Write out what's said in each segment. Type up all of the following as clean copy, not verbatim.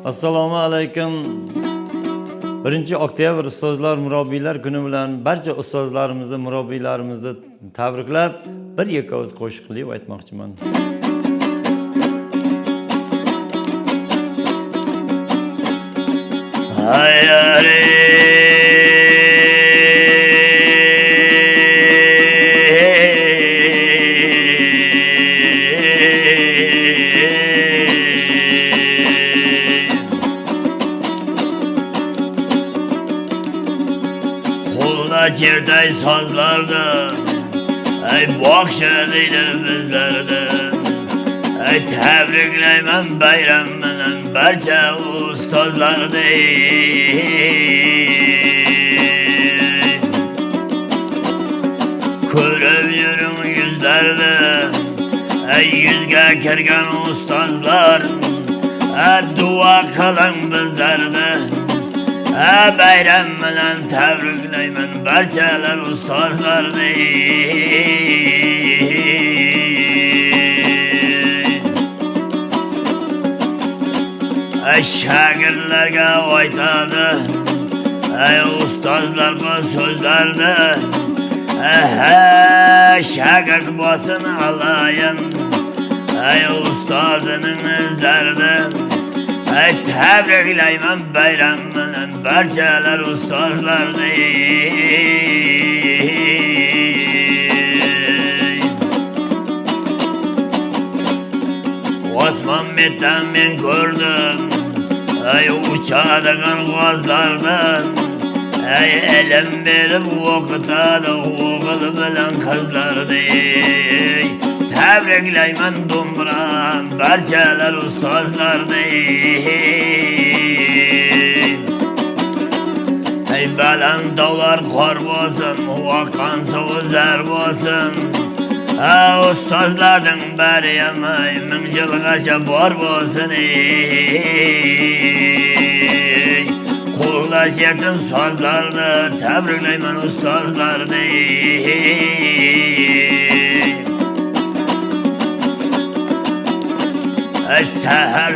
Assalomu alaykum. 1-oktyabr Ustozlar murabbiylar kuni bilan barcha ustozlarimizni, murabbiylarimizni tabriklab, bir yakavuz qo'shiq qilib aytmoqchiman. Çirtay sazlardı, bakşadıydı bizlerdi. Tebrikleymen bayramının barcha ustozlardı. Ko'rib yurun yüzlerdi, yüzge kirgan ustozlar. Dua kılın bizlerdi. Bayram bilan tabriklayman barchalar ustozlarni. Shogirdlarga aytadi ustozlarga so'zlarni. Shogird bo'lsin alayin ustozining izlaridan. Tebriklayman bayram bilan barchalar ustozlarni. Osmon betdan men ko'rdim uchadigan g'ozlardan. Ilm berib o'qitadi o'g'il bilan qizlarni. Tebriklayman do'mbiram barchalar ustozlarni. Baland dovlar qor bo'lsin, oqqan suvi zar bo'lsin. Ustozlarning bari yamay ming yilgacha bor bo'lsin. Qo'llash yetim sozlarni, tabriklayman ustozlarni.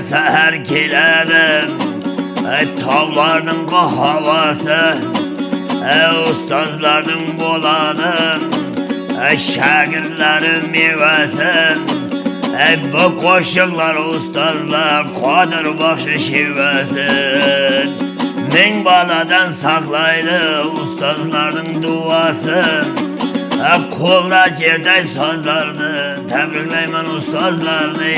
Sahar keladim tog'larning havasi. Ustozlarning bo'ladim shogirdlarim mevasi. Bu qo'shiqlar ustozlar qodir baxshi shevasin. Ming baladan saqlaydi ustozlarning duosi. Qo'lda chertay sozlarni, tabriklayman ustozlarni.